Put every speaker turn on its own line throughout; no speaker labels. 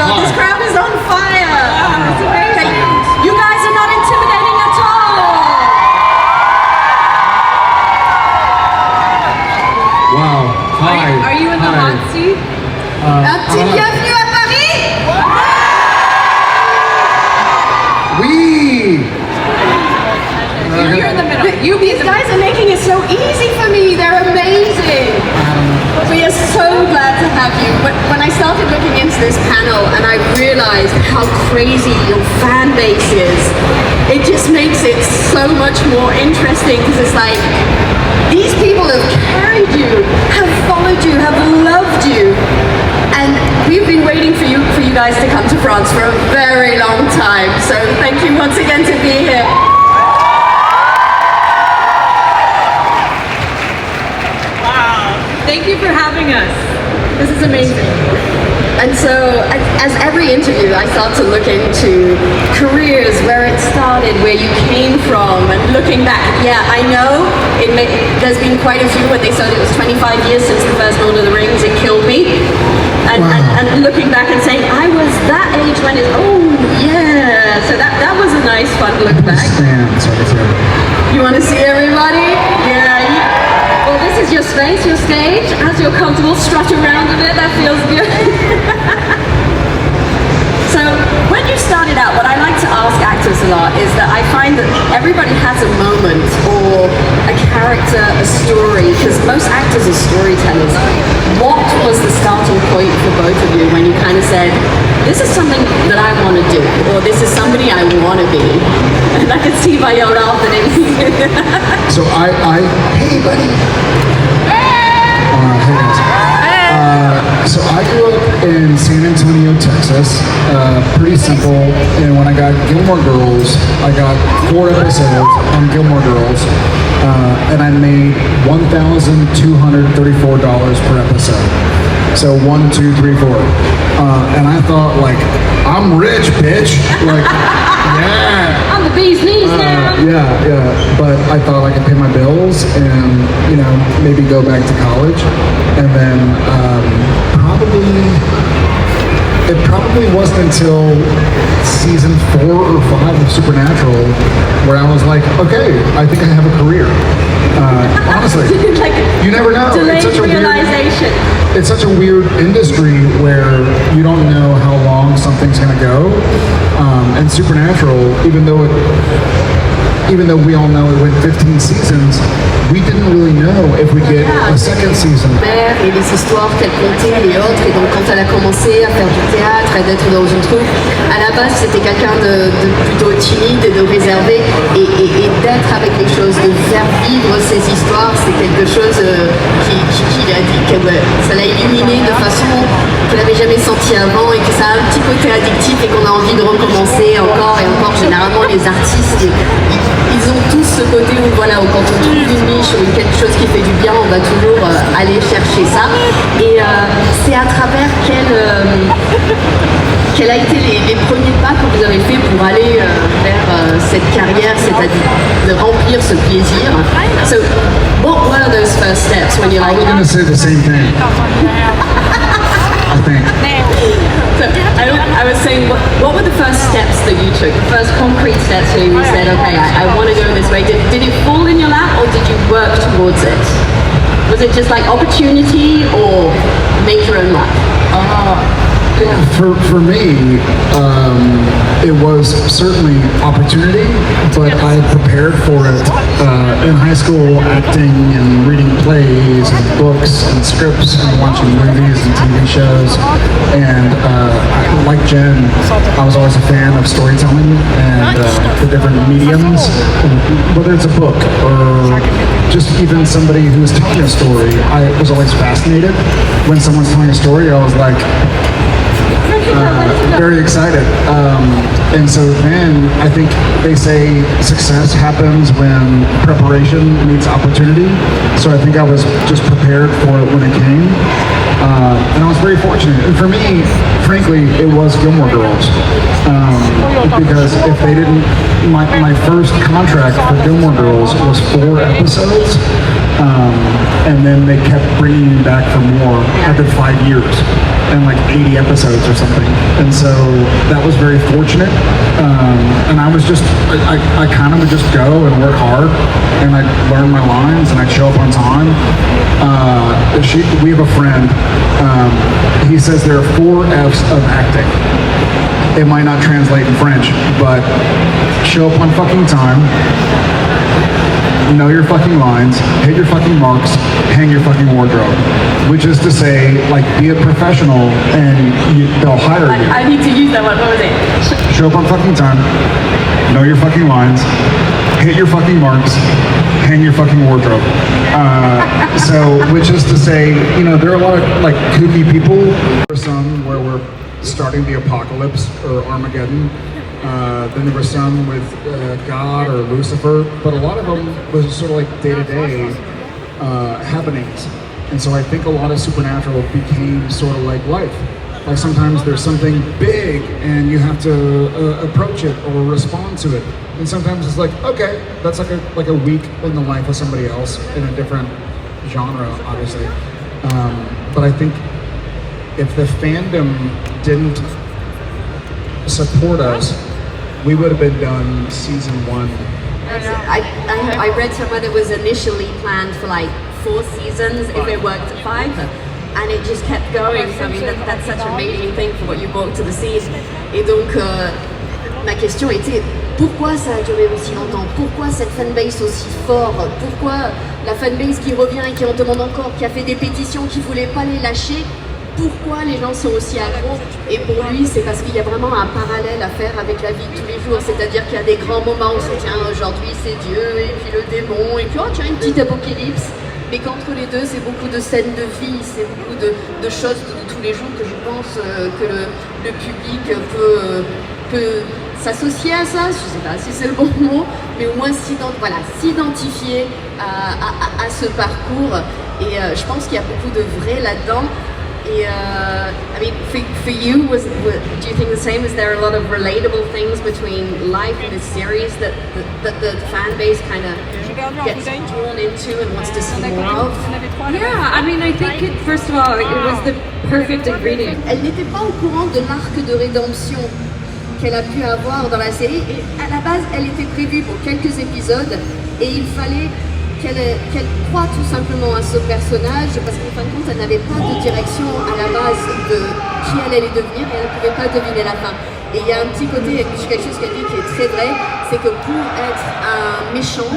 This crowd is on fire. It's amazing. You guys are not intimidating at all.
Wow. Hi.
Are you in the hot seat?
Un petit bienvenue à Paris.
Oui.
You're in the middle.
These guys are making it so easy for me. They're amazing. We are so glad to have you. But when I started looking into this panel and I realized how crazy your fan base is, it just makes it so much more interesting because it's like these people have carried you, have followed you, have loved you. And we've been waiting for you guys to come to France for a very long time. So thank you once again to be here.
Thank you for having us.
This is amazing. And so, as every interview, I start to look into careers, where it started, where you came from, and looking back. Yeah, I know there's been quite a few when they said it was 25 years since the first Lord of the Rings. It killed me. And looking back and saying, I was that age when yeah. So that was a nice, fun look back. You want to see everybody? Yeah. Well, this is your space, your stage. As you're comfortable, strut around a bit. That feels good. So, when you started out, what I like to ask actors a lot is that I find that everybody has a moment or a character, a story, because most actors are storytellers. What was the starting point for both of you when you kind of said, this is something that I want to do, or this is somebody I want to be? And I can see by your laugh that it
So hey buddy. Hey guys. So I grew up in San Antonio, Texas. Pretty simple. And when I got Gilmore Girls, I got 4 episodes on Gilmore Girls, and I made $1,234 per episode. So 1, 2, 3, 4. And I thought, like, I'm rich, bitch. Like, yeah.
I'm the bee's knees now.
Yeah. But I thought I could pay my bills and, maybe go back to college. And then it probably wasn't until season 4 or 5 of Supernatural where I was like, okay, I think I have a career. Honestly,
Like,
you never know.
delayed realization.
It's such a weird industry where you don't know how long something's going to go. And Supernatural, even though we all know it went 15 seasons, we didn't really know if we'd get a second season.
Mère et les histoires qu'elle contait et autres. Et donc quand elle a commencé à faire du théâtre et d'être dans une troupe, à la base c'était quelqu'un de plutôt timide et de réservé. Et d'être avec les choses, de faire vivre ces histoires, c'est quelque chose qui a dit que ça l'a illuminé de façon qu'elle n'avait jamais senti avant et que ça a un petit côté addictif et qu'on a envie de recommencer encore et encore. Généralement les artistes, ils ont tous ce côté où quand on trouve une niche ou quelque chose qui fait du bien, on va toujours aller chercher ça. Et c'est à travers quels a été les premiers pas que vous avez fait pour aller vers cette carrière, c'est-à-dire de remplir ce plaisir. So, what were those first steps when you're like...
I was going to say the same thing. I think.
So, I was saying, what were the first steps that you took? The first concrete steps where you said, okay, I want to go this way. Did it fall in your lap or did you work towards it? Was it just like opportunity or make your own life?
For me, it was certainly opportunity, but I prepared for it in high school, acting and reading plays and books and scripts and watching movies and TV shows. And like Jen, I was always a fan of storytelling and the different mediums, whether it's a book or just even somebody who's telling a story. I was always fascinated when someone's telling a story. I was like, very excited. And so then I think they say success happens when preparation meets opportunity. So I think I was just prepared for it when it came. And I was very fortunate. And for me, frankly, it was Gilmore Girls. Because if they didn't, my first contract for Gilmore Girls was 4 episodes. And then they kept bringing me back for more. I did 5 years and like 80 episodes or something. And so that was very fortunate. And I was just, I kind of would just go and work hard and I'd learn my lines and I'd show up on time. We have a friend, he says there are 4 F's of acting. It might not translate in French, but show up on fucking time, know your fucking lines, hit your fucking marks, hang your fucking wardrobe. Which is to say, like, be a professional and they'll hire you.
I need to use that one. What was it?
Show up on fucking time, know your fucking lines, hit your fucking marks, hang your fucking wardrobe. Which is to say, you know, there are a lot of like kooky people. There were some where we're starting the apocalypse or Armageddon. Then there were some with God or Lucifer, but a lot of them was sort of like day-to-day happenings. And so I think a lot of Supernatural became sort of like life. Like sometimes there's something big and you have to approach it or respond to it. And sometimes it's like, okay, that's like a week in the life of somebody else in a different genre, obviously. But I think if the fandom didn't support us, we would have been done season 1.
I read somewhere that was initially planned for like 4 seasons if it worked at 5, and it just kept going. So I mean that's such an amazing thing for what you brought to the scene. Et donc ma question était pourquoi ça a duré aussi longtemps? Pourquoi cette fanbase aussi fort? Pourquoi la fanbase qui revient et qui en demande encore, qui a fait des pétitions, qui voulait pas les lâcher? Pourquoi les gens sont aussi accros? Et pour lui, c'est parce qu'il y a vraiment un parallèle à faire avec la vie de tous les jours. C'est-à-dire qu'il y a des grands moments où c'est tiens, aujourd'hui c'est Dieu, et puis le démon, et puis oh tiens, une petite apocalypse. Mais qu'entre les deux, c'est beaucoup de scènes de vie, c'est beaucoup de choses de tous les jours que je pense que le public peut s'associer à ça. Je ne sais pas si c'est le bon mot, mais au moins s'identifier à ce parcours. Et je pense qu'il y a beaucoup de vrai là-dedans. I mean, for you, do you think the same? Is there a lot of relatable things between life and this series that the fan base kind of gets drawn into and wants to see more of?
Yeah, I mean, I think first of all, it was the perfect ingredient.
Elle n'était pas au courant de l'arc de rédemption qu'elle a pu avoir dans la série. Et à la base, elle était prévue pour quelques épisodes et il fallait qu'elle croit tout simplement à ce personnage parce qu'en fin de compte elle n'avait pas de direction à la base de qui elle allait devenir et elle ne pouvait pas deviner la fin. Et il y a un petit côté, quelque chose qu'elle dit qui est très vrai, c'est que pour être un méchant,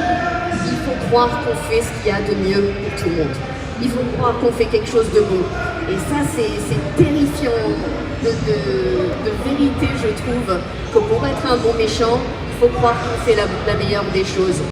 il faut croire qu'on fait ce qu'il y a de mieux pour tout le monde. Il faut croire qu'on fait quelque chose de bon. Et ça c'est terrifiant de vérité, je trouve, que pour être un bon méchant, il faut croire qu'on fait la meilleure des choses.